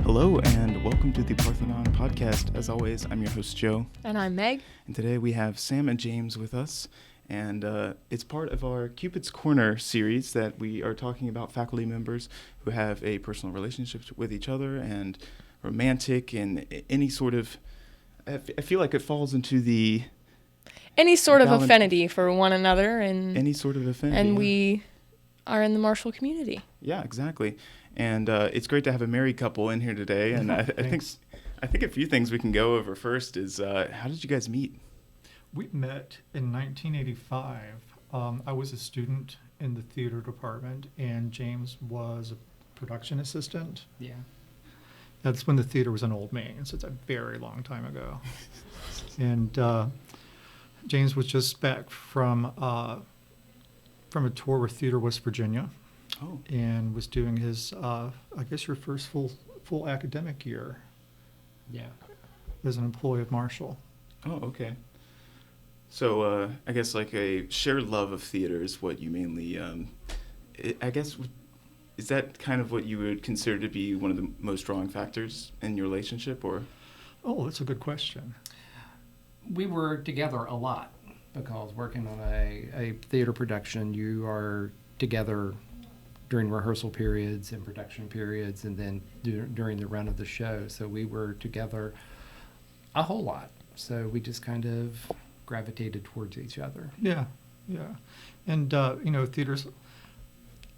Hello and welcome to the Parthenon podcast. As always, I'm your host, Joe. And I'm Meg. And today we have Sam and James with us. And it's part of our Cupid's Corner series that we are talking about faculty members who have a personal relationship with each other and romantic and any sort of, I feel like it falls into the... Any sort of affinity for one another. Any sort of affinity. And we are in the Marshall community. Yeah, exactly. And it's great to have a married couple in here today. And I think a few things we can go over first is how did you guys meet? We met in 1985. I was a student in the theater department, and James was a production assistant. Yeah. That's when the theater was an old main, so it's a very long time ago. And James was just back from a tour with Theater West Virginia. Oh. And was doing his, I guess, your first full academic year. Yeah. As an employee of Marshall. Oh, okay. So I guess like a shared love of theater is what you mainly, I guess, is that kind of what you would consider to be one of the most drawing factors in your relationship, or? Oh, that's a good question. We were together a lot because working on a theater production, you are together during rehearsal periods and production periods and then during the run of the show. So we were together a whole lot. So we just kind of gravitated towards each other. Yeah. And, theaters,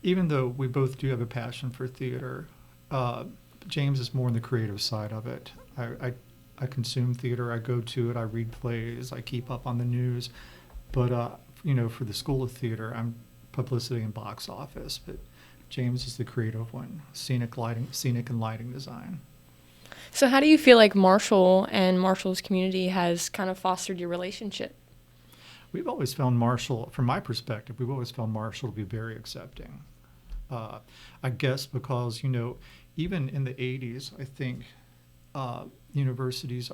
even though we both do have a passion for theater, James is more on the creative side of it. I consume theater, I go to it, I read plays, I keep up on the news. But, for the School of Theater, I'm publicity and box office, but James is the creative one, scenic and lighting design. So how do you feel like Marshall and Marshall's community has kind of fostered your relationship? We've always found Marshall, from my perspective, Marshall to be very accepting. I guess because, even in the 80s, I think universities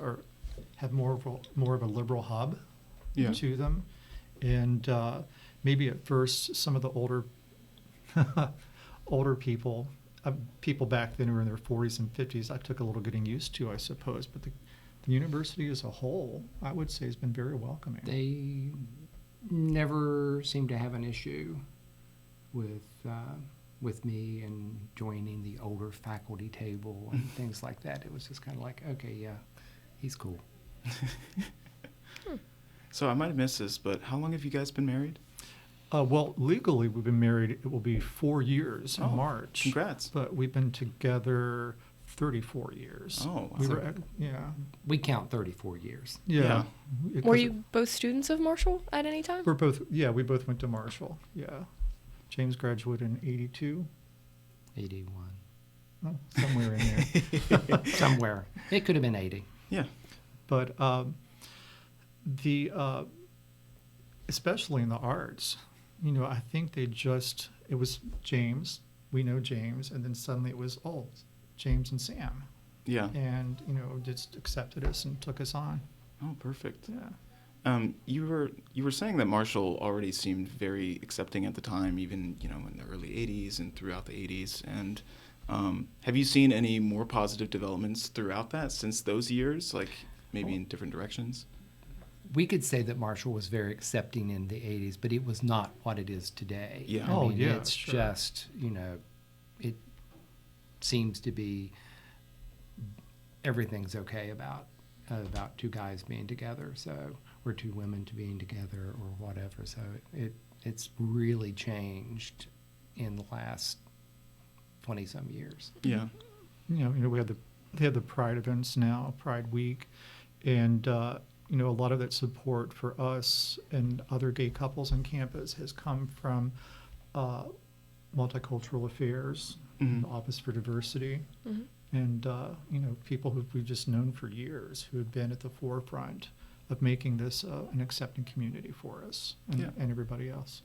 have more of a liberal hub to them. And maybe at first some of the older people back then who were in their 40s and 50s, I took a little getting used to, I suppose. But the university as a whole, I would say, has been very welcoming. They never seemed to have an issue with me and joining the older faculty table and things like that. It was just kind of like, okay, yeah, he's cool. So I might have missed this, but how long have you guys been married? Well, legally, we've been married, it will be 4 years in March. Congrats. But we've been together 34 years. Oh, wow. We count 34 years. Yeah. Were you both students of Marshall at any time? We both went to Marshall, yeah. James graduated in 82. 81. Oh, somewhere in there. Somewhere. It could have been 80. Yeah. But especially in the arts, I think it was James, we know James, and then suddenly it was, James and Sam. Yeah. And, just accepted us and took us on. Oh, perfect. Yeah. You were saying that Marshall already seemed very accepting at the time, even, in the early 80s and throughout the 80s. And have you seen any more positive developments throughout that since those years, like maybe in different directions? We could say that Marshall was very accepting in the 80s, but it was not what it is today. Yeah. It's sure. just, it seems to be everything's okay about two guys being together, or two women being together or whatever. So it's really changed in the last 20-some years. Yeah. We have the Pride events now, Pride Week, and a lot of that support for us and other gay couples on campus has come from Multicultural Affairs, the Office for Diversity, and people who we've just known for years who have been at the forefront of making this an accepting community for us and everybody else.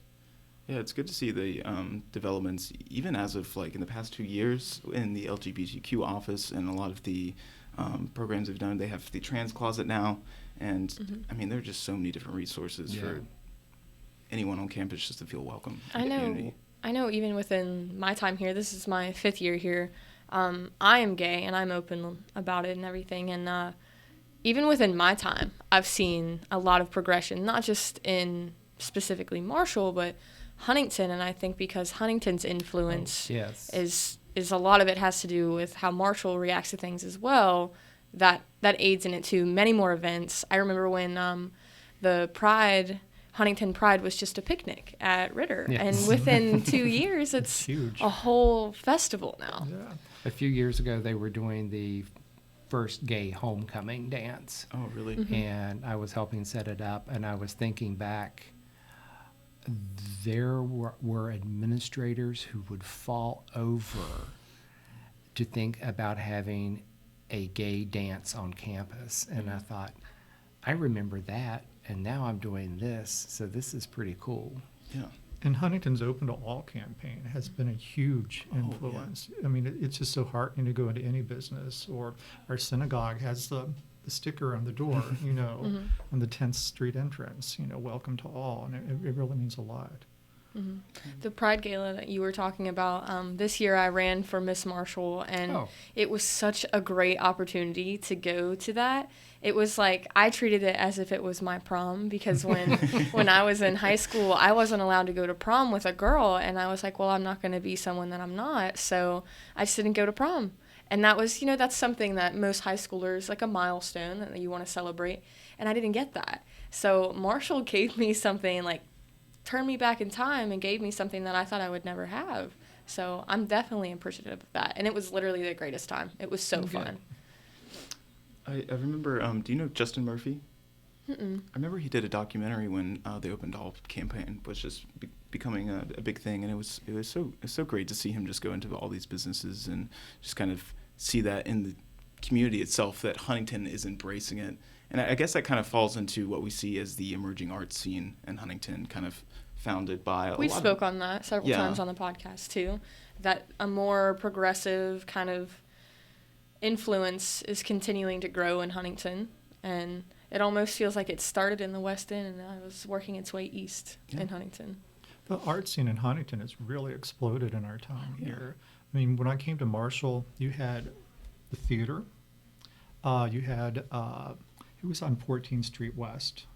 Yeah, it's good to see the developments, even as of in the past 2 years in the LGBTQ office and a lot of the programs they've done. They have the trans closet now, and there are just so many different resources for anyone on campus just to feel welcome. I know even within my time here, this is my 5th year here, I am gay and I'm open about it and everything. And even within my time, I've seen a lot of progression, not just in specifically Marshall, but Huntington. And I think because Huntington's influence Yes. is a lot of it has to do with how Marshall reacts to things as well, that aids in it too. Many more events. I remember when the Huntington Pride was just a picnic at Ritter. Yes. And within 2 years, it's huge. a whole festival now. Yeah. A few years ago, they were doing the first gay homecoming dance. Oh, really? Mm-hmm. And I was helping set it up, and I was thinking back, there were administrators who would fall over to think about having a gay dance on campus. And I thought, I remember that, and now I'm doing this, so this is pretty cool. Yeah. And Huntington's Open to All campaign has been a huge Oh, yeah. influence. I mean, it's just so heartening to go into any business. Or our synagogue has the sticker on the door, you know, Mm-hmm. on the 10th Street entrance, you know, welcome to all. And it really means a lot. Mm-hmm. The Pride Gala that you were talking about, this year I ran for Miss Marshall, and Oh. it was such a great opportunity to go to that. It was like, I treated it as if it was my prom, because when I was in high school, I wasn't allowed to go to prom with a girl, and I was like, well, I'm not going to be someone that I'm not, so I just didn't go to prom. And that was, that's something that most high schoolers, like a milestone that you want to celebrate, and I didn't get that. So Marshall gave me something, like, turned me back in time and gave me something that I thought I would never have. So I'm definitely appreciative of that. And it was literally the greatest time. It was so Good. fun. I remember, do you know Justin Murphy? Mm-mm. I remember he did a documentary when the Open Doll campaign was just becoming a big thing, and it was so great to see him just go into all these businesses and just kind of see that in the community itself, that Huntington is embracing it. And I guess that kind of falls into what we see as the emerging arts scene in Huntington, kind of founded by a We lot spoke of, on that several Yeah. times on the podcast too, that a more progressive kind of influence is continuing to grow in Huntington. And it almost feels like it started in the West End and now it's working its way east in Huntington. The art scene in Huntington has really exploded in our time Yeah. here. I mean, when I came to Marshall, you had the theater. You had, it was on 14th Street West,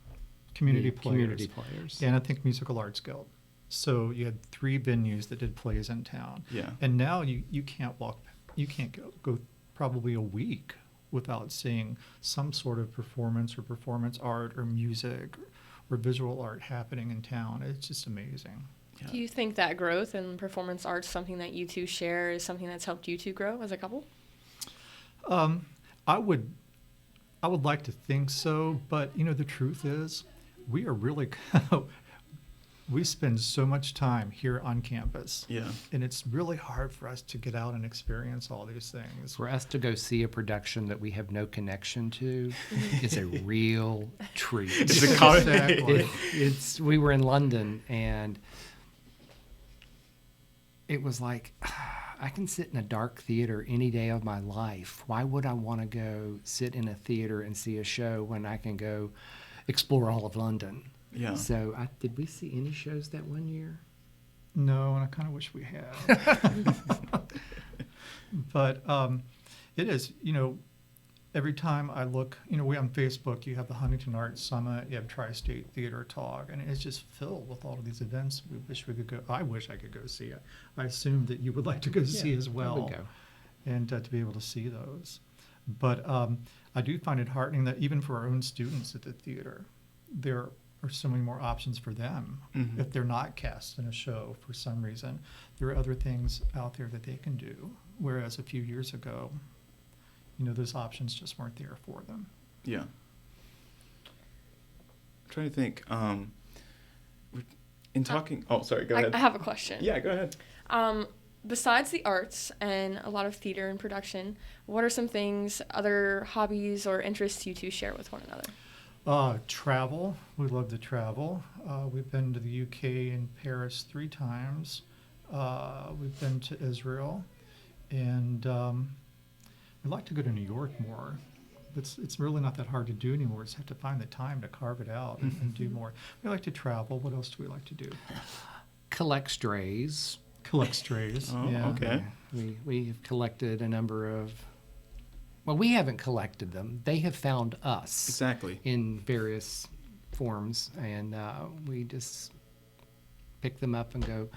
Community The Players. Community Players. And I think Musical Arts Guild. So you had 3 venues that did plays in town. Yeah. And now you can't go probably a week without seeing some sort of performance or performance art or music or visual art happening in town. It's just amazing. Yeah. Do you think that growth in performance arts, something that you two share, is something that's helped you two grow as a couple? I would like to think so, but the truth is, we are really we spend so much time here on campus. Yeah. And it's really hard for us to get out and experience all these things. For us to go see a production that we have no connection to is a real treat. It's a con- Exactly. We were in London, and it was like, I can sit in a dark theater any day of my life. Why would I want to go sit in a theater and see a show when I can go explore all of London? Yeah. So did we see any shows that one year? No, and I kind of wish we had. But it is, every time I look, we on Facebook, you have the Huntington Arts Summit, you have Tri-State Theater Talk, and it's just filled with all of these events we wish we could go. I wish I could go see it. I assume that you would like to go see as I well. would go. And to be able to see those. But I do find it heartening that even for our own students at the theater, there are so many more options for them. Mhm. If they're not cast in a show for some reason, there are other things out there that they can do. Whereas a few years ago, those options just weren't there for them. Yeah. I'm trying to think. In talking. Oh, sorry. Go ahead. I have a question. Yeah, go ahead. Besides the arts and a lot of theater and production, what are some things, other hobbies or interests you two share with one another? Travel. We love to travel. We've been to the UK and Paris 3 times. We've been to Israel. And we'd like to go to New York more. It's really not that hard to do anymore. Just have to find the time to carve it out and do more. We like to travel. What else do we like to do? Collect strays, collect strays. Oh, Yeah. okay. We've collected a number of. Well, we haven't collected them. They have found us. Exactly. In various forms, and we just pick them up and go,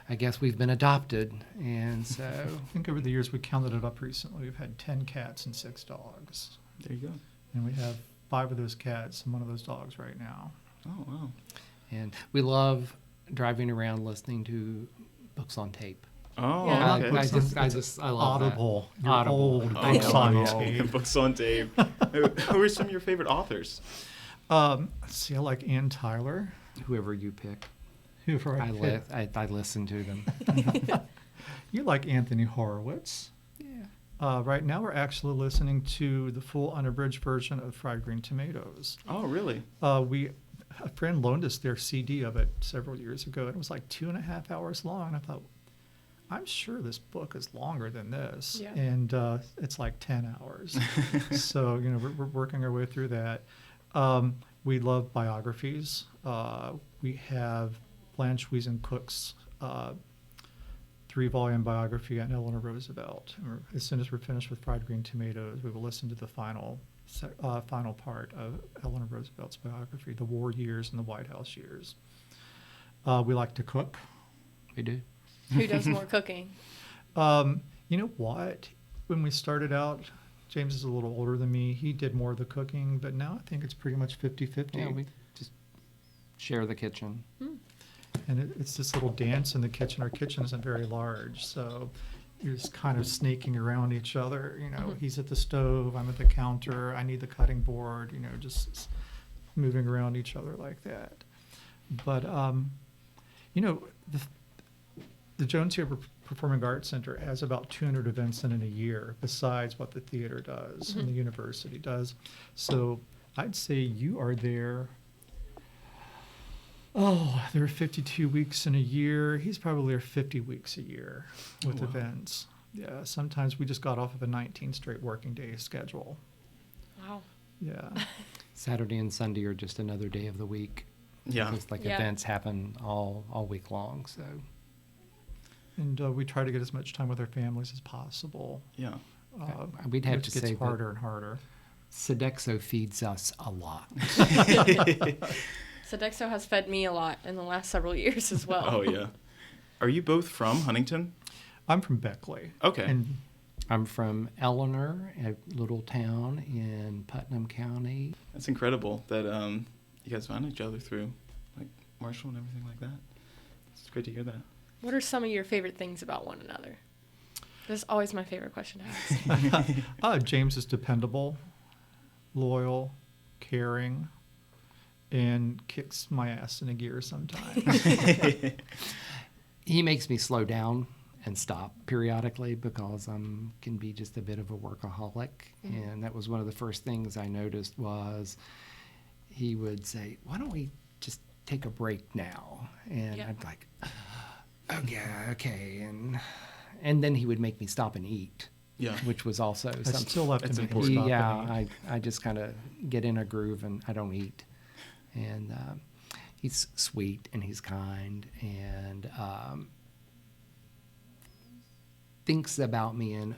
I guess we've been adopted. And so I think over the years we counted it up recently. We've had 10 cats and 6 dogs. There you go. And we have 5 of those cats and 1 of those dogs right now. Oh, wow. and we love driving around listening to books on tape. Oh, Yeah. okay. I love Audible. that. You're Audible. old. Oh, Books on yeah. tape. Books on tape. Who are some of your favorite authors? Let's see, I like Ann Tyler. Whoever you pick, Whoever I pick. I listen to them. You like Anthony Horowitz. Yeah. Right now we're actually listening to the full unabridged version of Fried Green Tomatoes. Oh, really? A friend loaned us their CD of it several years ago, and it was like 2.5 hours long. And I thought, I'm sure this book is longer than this. Yeah. And it's like 10 hours. So, we're working our way through that. We love biographies. We have Blanche Wiesen-Cook's 3-volume biography on Eleanor Roosevelt. As soon as we're finished with Fried Green Tomatoes, we will listen to the final part of Eleanor Roosevelt's biography, the war years and the White House years. We like to cook. We do. Who does more cooking? You know what? When we started out, James is a little older than me. He did more of the cooking, but now I think it's pretty much 50-50. Yeah, we just share the kitchen. And it's this little dance in the kitchen. Our kitchen isn't very large, so you're just kind of snaking around each other. He's at the stove, I'm at the counter, I need the cutting board, just moving around each other like that. But, the Jones Huber Performing Arts Center has about 200 events in a year, besides what the theater does and the university does. So I'd say you are there. Oh, there are 52 weeks in a year. He's probably there 50 weeks a year with wow. events. Yeah, sometimes we just got off of a 19 straight working day schedule. Wow. Yeah. Saturday and Sunday are just another day of the week. Yeah. It's like Yeah. events happen all week long. So And we try to get as much time with our families as possible. Yeah. we'd have which to gets say harder and harder. Sodexo feeds us a lot. Sodexo has fed me a lot in the last several years as well. Oh, yeah. Are you both from Huntington? I'm from Beckley. Okay. And I'm from Eleanor, a little town in Putnam County. That's incredible that you guys found each other through like Marshall and everything like that. It's great to hear that. What are some of your favorite things about one another? That's always my favorite question to ask. James is dependable, loyal, caring, and kicks my ass in a gear sometimes. He makes me slow down and stop periodically because I can be just a bit of a workaholic. And that was one of the first things I noticed was he would say, why don't we just take a break now? And Yeah. I'd like, okay. And then he would make me stop and eat, Yeah. which was also I something. still have That's to make him important. stop. Yeah, and eat. I just kind of get in a groove and I don't eat. And he's sweet and he's kind and thinks about me in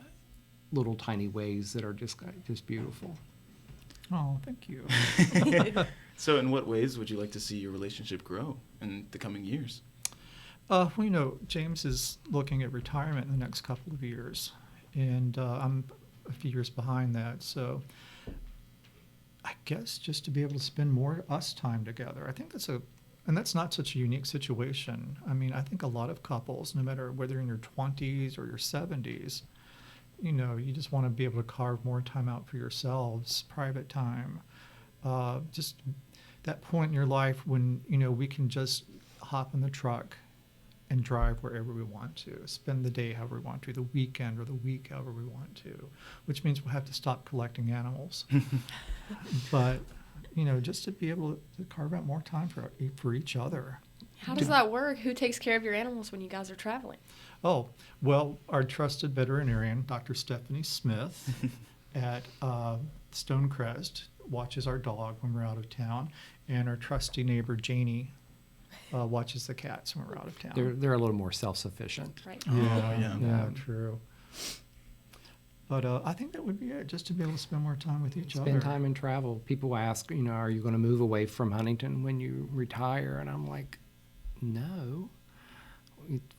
little tiny ways that are just beautiful. Oh, thank you. So in what ways would you like to see your relationship grow in the coming years? James is looking at retirement in the next couple of years, and I'm a few years behind that. So I guess just to be able to spend more us time together. I think that's not such a unique situation. I mean, I think a lot of couples, no matter whether you're in your 20s or your 70s, you just want to be able to carve more time out for yourselves, private time. Just that point in your life when, we can just hop in the truck and drive wherever we want to, spend the day however we want to, the weekend or the week however we want to, which means we'll have to stop collecting animals. But, just to be able to carve out more time for each other. How does that work? Who takes care of your animals when you guys are traveling? Oh, well, our trusted veterinarian, Dr. Stephanie Smith at Stonecrest, watches our dog when we're out of town, and our trusty neighbor, Janie, watches the cats when we're out of town. They're a little more self-sufficient. Right. Yeah, true. But I think that would be it, just to be able to spend more time with each other. Spend time and travel. People ask, are you going to move away from Huntington when you retire? And I'm like, no.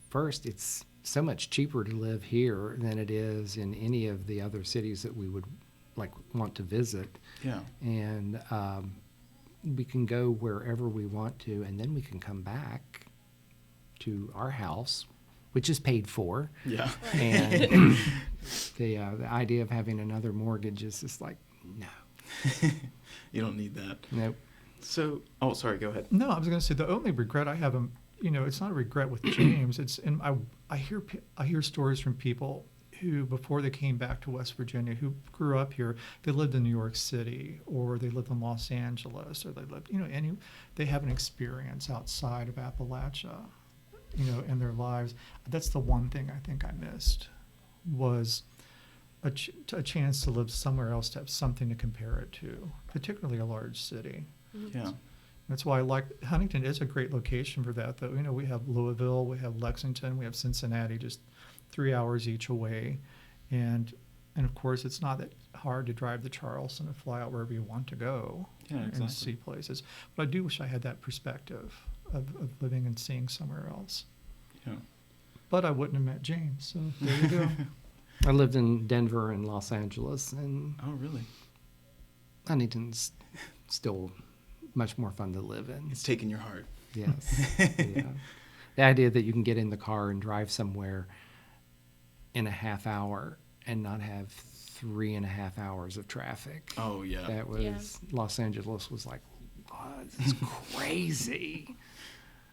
First, it's so much cheaper to live here than it is in any of the other cities that we would want to visit. Yeah. And we can go wherever we want to, and then we can come back to our house, which is paid for. Yeah. And the idea of having another mortgage is just like, no. You don't need that. Nope. So, sorry, go ahead. No, I was going to say the only regret I have, it's not a regret with James. I hear stories from people who, before they came back to West Virginia, who grew up here, they lived in New York City, or they lived in Los Angeles, or they lived, they have an experience outside of Appalachia, in their lives. That's the one thing I think I missed, was a chance to live somewhere else, to have something to compare it to, particularly a large city. Yeah. That's why I like Huntington is a great location for that, though. We have Louisville, we have Lexington, we have Cincinnati, just 3 hours each away, and of course it's not that hard to drive to Charleston and fly out wherever you want to go. Yeah, exactly. And see places. But I do wish I had that perspective of living and seeing somewhere else. Yeah. But I wouldn't have met James, so there you go. I lived in Denver and Los Angeles, and Oh, really? Huntington's still much more fun to live in. It's taking your heart. Yes. Yeah. The idea that you can get in the car and drive somewhere in a half hour and not have 3.5 hours of traffic. Oh, yeah. That was, Los Angeles was like, what? It's crazy.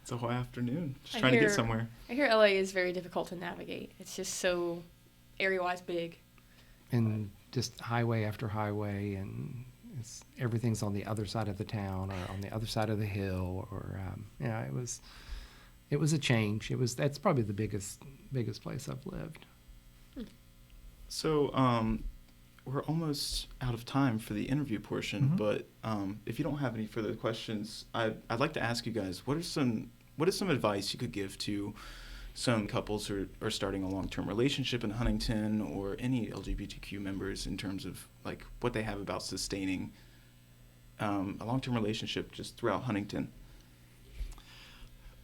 It's a whole afternoon just I trying to hear- get somewhere. I hear LA is very difficult to navigate. It's just so area-wise big. And just highway after highway, and everything's on the other side of the town or on the other side of the hill, or it was a change. That's probably the biggest place I've lived. So, we're almost out of time for the interview portion, but if you don't have any further questions, I'd like to ask you guys, what is some advice you could give to some couples who are starting a long-term relationship in Huntington, or any LGBTQ members, in terms of what they have about sustaining a long-term relationship just throughout Huntington?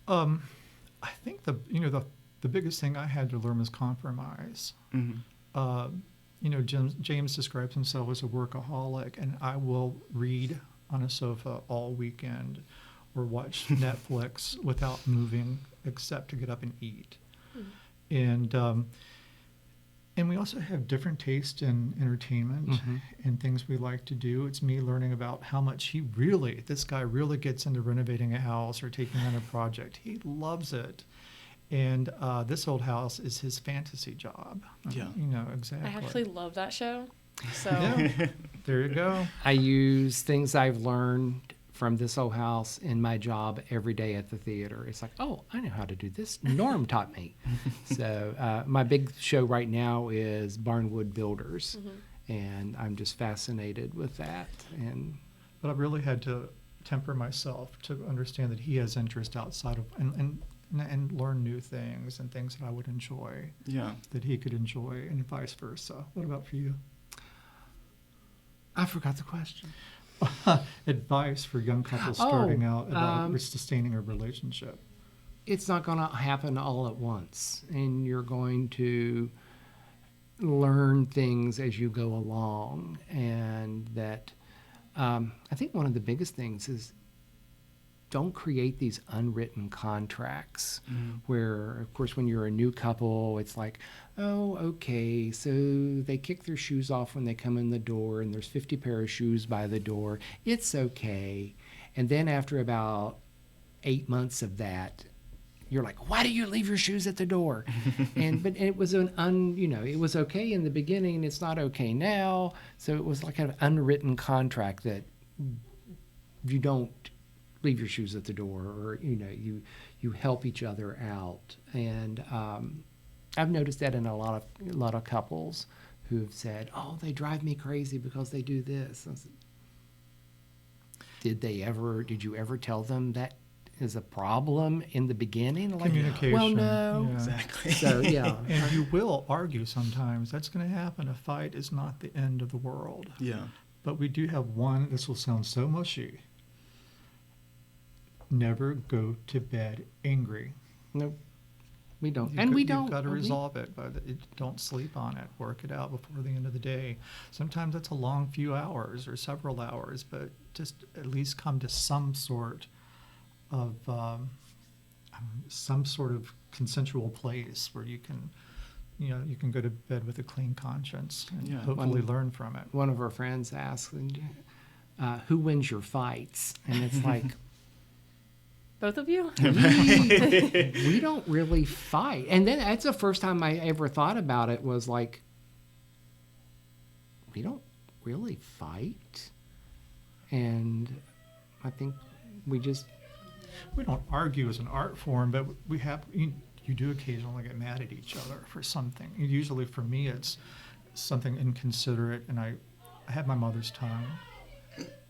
I think the biggest thing I had to learn was compromise. James describes himself as a workaholic, and I will read on a sofa all weekend or watch Netflix without moving, except to get up and eat. And we also have different taste in entertainment and things we like to do. It's me learning about how much this guy really gets into renovating a house or taking on a project. He loves it. And this old house is his fantasy job. Yeah. Exactly. I actually love that show. So Yeah. There you go. I use things I've learned from this old house in my job every day at the theater. It's like, oh, I know how to do this. Norm taught me. So my big show right now is Barnwood Builders, and I'm just fascinated with that. But I've really had to temper myself to understand that he has interest outside of and learn new things and things that I would enjoy. Yeah. That he could enjoy, and vice versa. What about for you? I forgot the question. Advice for young couples starting out about sustaining a relationship. It's not going to happen all at once, and you're going to learn things as you go along. And that I think one of the biggest things is, don't create these unwritten contracts where, of course, when you're a new couple, it's like, oh, okay, so they kick their shoes off when they come in the door, and there's 50 pair of shoes by the door. It's okay. And then after about 8 months of that, you're like, why do you leave your shoes at the door? But it was it was okay in the beginning. It's not okay now. So it was like an unwritten contract that you don't leave your shoes at the door, or you help each other out. And I've noticed that in a lot of couples who've said, oh, they drive me crazy because they do this. I said, did you ever tell them that is a problem in the beginning. Like, Communication. well, no. Yeah. Exactly. So, yeah. And you will argue sometimes. That's going to happen. A fight is not the end of the world. Yeah. But we do have one, this will sound so mushy. Never go to bed angry. Nope. We don't. You've got to resolve it, but don't sleep on it. Work it out before the end of the day. Sometimes it's a long few hours or several hours, but just at least come to some sort of consensual place where you can go to bed with a clean conscience and Yeah. hopefully learn from it. One of our friends asked, who wins your fights? And it's like, Both of you? we don't really fight. And then that's the first time I ever thought about it, was like, we don't really fight. And I think we don't argue as an art form, but you do occasionally get mad at each other for something. Usually for me it's something inconsiderate, and I have my mother's tongue,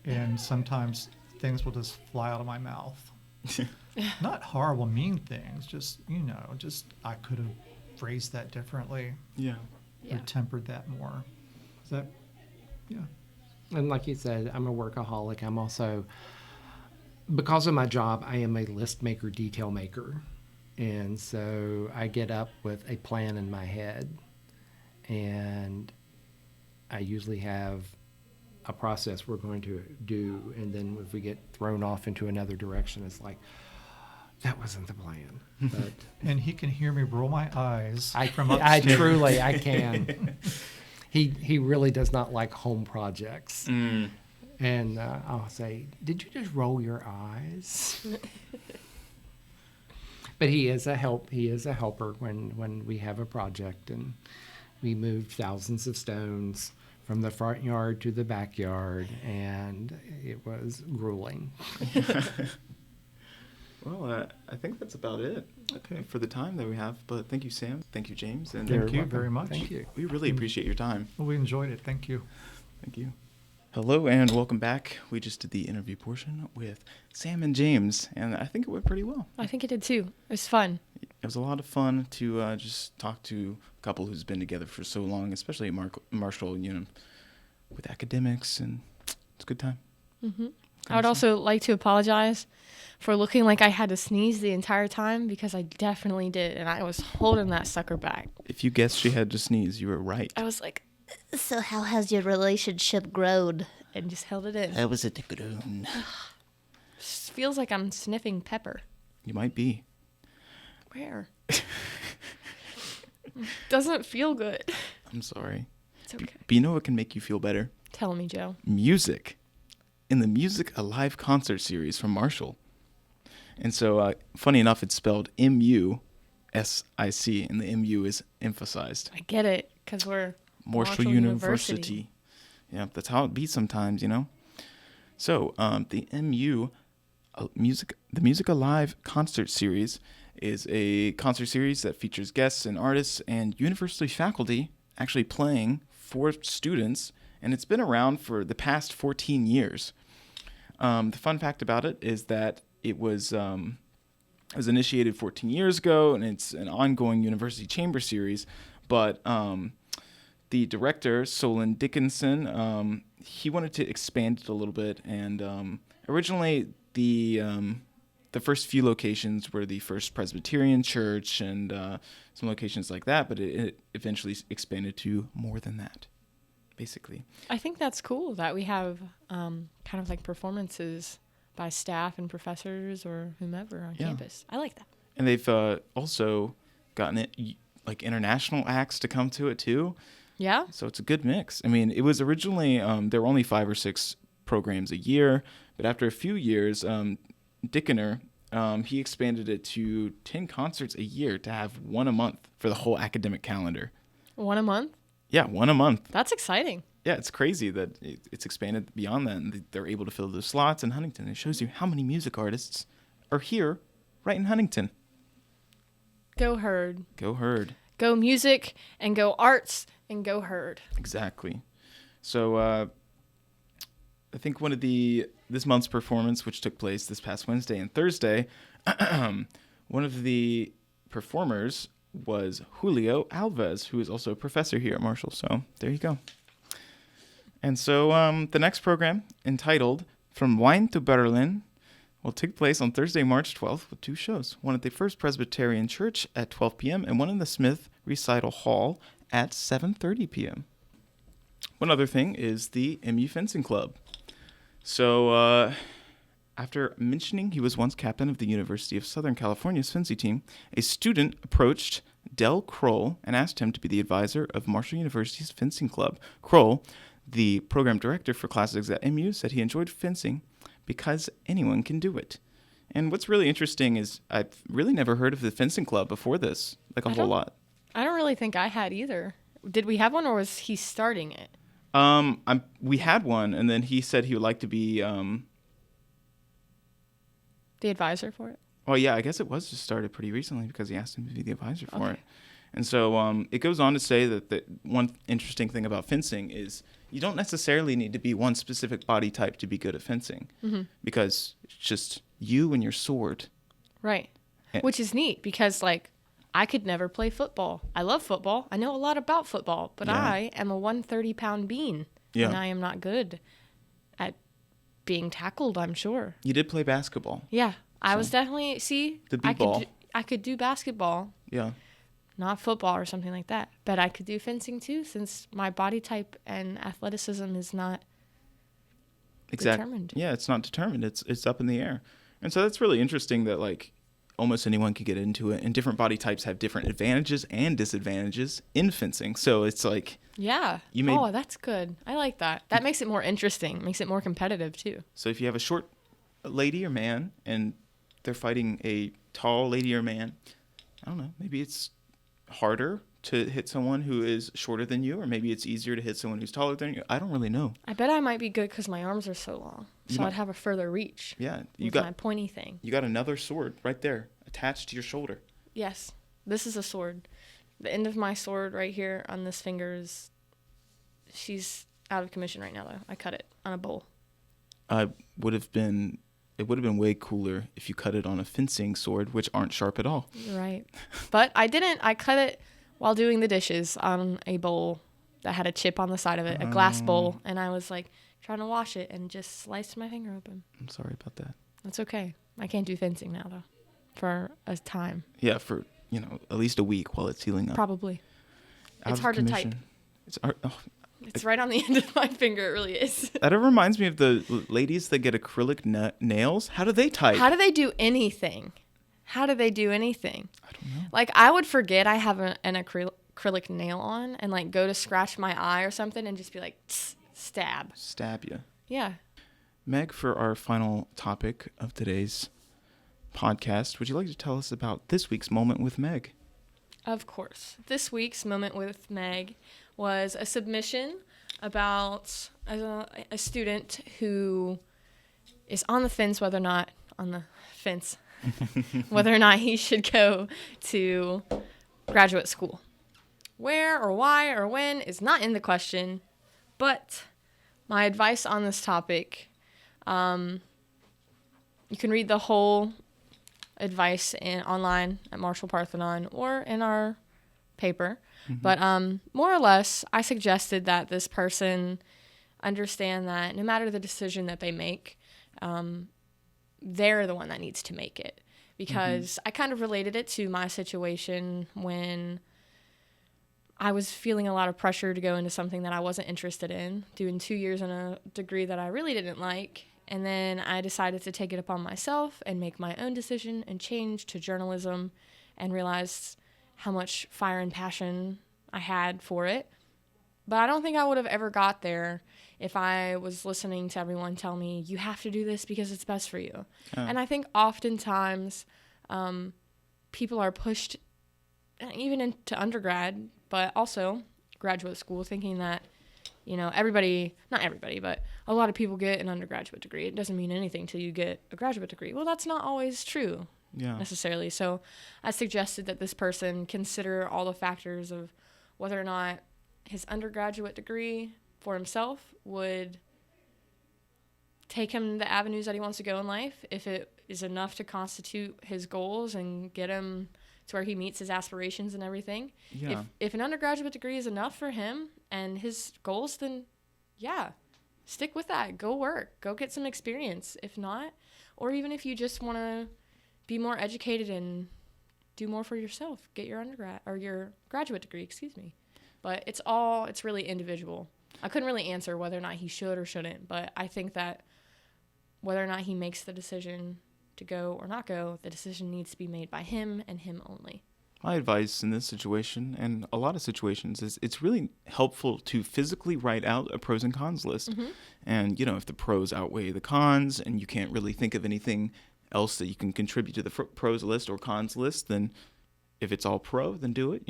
and sometimes things will just fly out of my mouth. Not horrible, mean things, just I could have phrased that differently Yeah. or tempered that more. Is that, yeah. And like you said, I'm a workaholic. I'm also, because of my job, I am a list maker, detail maker. And so I get up with a plan in my head, and I usually have a process we're going to do. And then if we get thrown off into another direction, it's like, that wasn't the plan. But And he can hear me roll my eyes from I upstairs. truly, I can. He really does not like home projects. Mm. And I'll say, did you just roll your eyes? But he is a helper when we have a project, and we moved thousands of stones from the front yard to the backyard, and it was grueling. Well, I think that's about it. Okay. For the time that we have. But thank you, Sam. Thank you, James. And Thank you welcome. very much. Thank you. we really appreciate your time. Well, we enjoyed it. Thank you. Thank you. Hello and welcome back. We just did the interview portion with Sam and James, and I think it went pretty well. I think it did too. It was fun. It was a lot of fun to just talk to a couple who's been together for so long, especially at Marshall, with academics, and it's a good time. Hmm I would also like to apologize for looking like I had to sneeze the entire time, because I definitely did, and I was holding that sucker back. If you guessed she had to sneeze, you were right. I was like, so how has your relationship grown? And just held it in. That was it grown. Just feels like I'm sniffing pepper. You might be. Where? Doesn't feel good. I'm sorry. It's okay. But you know what can make you feel better? Tell me, Joe. Music. In the Music Alive concert series from Marshall. And so, funny enough, it's spelled M-U-S-I-C, and the M-U is emphasized. I get it, because we're Marshall University. Yeah, that's how it be sometimes, So, the Music Alive concert series is a concert series that features guests and artists and university faculty actually playing for students, and it's been around for the past 14 years. The fun fact about it is that it was initiated 14 years ago, and it's an ongoing university chamber series, but the director, Solon Dickinson, he wanted to expand it a little bit, and originally the first few locations were the First Presbyterian Church and some locations like that, but it eventually expanded to more than that, basically. I think that's cool that we have kind of like performances by staff and professors or whomever on campus. I like that. And they've also gotten it, like international acts to come to it too. Yeah? So it's a good mix. I mean, it was originally, there were only 5 or 6 programs a year, but after a few years, Dickener, he expanded it to 10 concerts a year to have one a month for the whole academic calendar. One a month? Yeah, one a month. That's exciting. Yeah, it's crazy that it's expanded beyond that, and they're able to fill those slots in Huntington. It shows you how many music artists are here right in Huntington. Go Herd. Go Herd. Go music and go arts and go Herd. Exactly. So I think one of the this month's performance, which took place this past Wednesday and Thursday, one of the performers was Julio Alves, who is also a professor here at Marshall. So there you go. And so the next program, entitled From Wine to Berlin, will take place on Thursday, March 12th with 2 shows. One at the First Presbyterian Church at 12 p.m. and one in the Smith Recital Hall at 7:30 p.m. One other thing is the MU Fencing Club. So after mentioning he was once captain of the University of Southern California's fencing team, a student approached Del Kroll and asked him to be the advisor of Marshall University's fencing club. Kroll, the program director for classes at MU, said he enjoyed fencing because anyone can do it. And what's really interesting is I've really never heard of the fencing club before this, like a whole lot. I don't really think I had either. Did we have one, or was he starting it? We had one, and then he said he would like to be... The advisor for it? Oh, yeah, I guess it was just started pretty recently because he asked him to be the advisor for it. And so it goes on to say that the one interesting thing about fencing is you don't necessarily need to be one specific body type to be good at fencing, because it's just you and your sword. Right. Which is neat because, like, I could never play football. I love football. I know a lot about football, but I am a 130-pound bean, and I am not good at being tackled, I'm sure. You did play basketball. Yeah. I was definitely, the b-ball. I could do basketball. Yeah. Not football or something like that. But I could do fencing too, since my body type and athleticism is not determined. Yeah, it's not determined. It's up in the air. And so that's really interesting that, like, almost anyone could get into it, and different body types have different advantages and disadvantages in fencing. So it's like... Yeah. Oh, that's good. I like that. That makes it more interesting. Makes it more competitive too. So if you have a short lady or man and they're fighting a tall lady or man, I don't know, maybe it's harder to hit someone who is shorter than you, or maybe it's easier to hit someone who's taller than you. I don't really know. I bet I might be good because my arms are so long, so I'd have a further reach. Yeah, with my pointy thing. You got another sword right there attached to your shoulder. Yes, this is a sword. The end of my sword right here on this finger she's out of commission right now, though. I cut it on a bowl. It would have been way cooler if you cut it on a fencing sword, which aren't sharp at all. Right. But I didn't. I cut it while doing the dishes on a bowl that had a chip on the side of it, a glass bowl, and I was like trying to wash it and just sliced my finger open. I'm sorry about that. That's okay. I can't do fencing now, though, for a time. Yeah, for, at least a week while it's healing up. Probably. It's hard to type. It's right on the end of my finger. It really is. That reminds me of the ladies that get acrylic nails. How do they type? How do they do anything? I don't know. Like, I would forget I have an acrylic nail on and, like, go to scratch my eye or something and just be like, stab. Stab you. Yeah. Meg, for our final topic of today's podcast, would you like to tell us about this week's Moment with Meg? Of course. This week's Moment with Meg was a submission about a student who is on the fence whether or not he should go to graduate school. Where or why or when is not in the question, but my advice on this topic, you can read the whole advice online at Marshall Parthenon or in our paper. Mm-hmm. But more or less, I suggested that this person understand that no matter the decision that they make, they're the one that needs to make it. Because I kind of related it to my situation when I was feeling a lot of pressure to go into something that I wasn't interested in, doing 2 years in a degree that I really didn't like. And then I decided to take it upon myself and make my own decision and change to journalism, and realized how much fire and passion I had for it. But I don't think I would have ever got there if I was listening to everyone tell me, you have to do this because it's best for you. Oh. And I think oftentimes people are pushed even into undergrad, but also graduate school, thinking that, not everybody, but a lot of people get an undergraduate degree. It doesn't mean anything till you get a graduate degree. Well, that's not always true necessarily. So I suggested that this person consider all the factors of whether or not his undergraduate degree for himself would take him the avenues that he wants to go in life. If it is enough to constitute his goals and get him to where he meets his aspirations and everything. Yeah. If an undergraduate degree is enough for him and his goals, then yeah, stick with that. Go work. Go get some experience. If not, or even if you just want to be more educated and do more for yourself, get your undergrad or your graduate degree, excuse me. But it's really individual. I couldn't really answer whether or not he should or shouldn't, but I think that whether or not he makes the decision to go or not go, the decision needs to be made by him and him only. My advice in this situation, and a lot of situations, is it's really helpful to physically write out a pros and cons list. Mm-hmm. And, if the pros outweigh the cons and you can't really think of anything else that you can contribute to the pros list or cons list, then if it's all pro, then do it.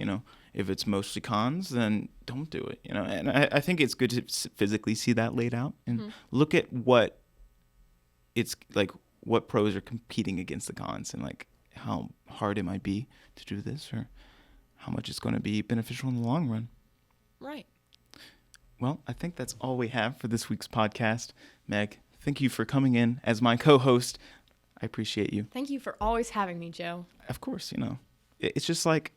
If it's mostly cons, then don't do it. And I think it's good to physically see that laid out and look at what it's like, what pros are competing against the cons, and like how hard it might be to do this, or how much it's going to be beneficial in the long run. Right. Well, I think that's all we have for this week's podcast. Meg, thank you for coming in as my co-host. I appreciate you. Thank you for always having me, Joe. Of course, it's just like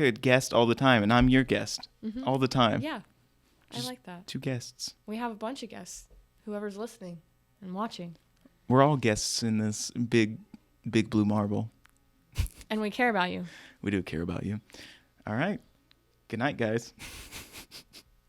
a guest all the time, and I'm your guest all the time. Yeah, Just I like that. 2 guests. We have a bunch of guests, whoever's listening and watching. We're all guests in this big blue marble. And we care about you. We do care about you. All right. Good night, guys.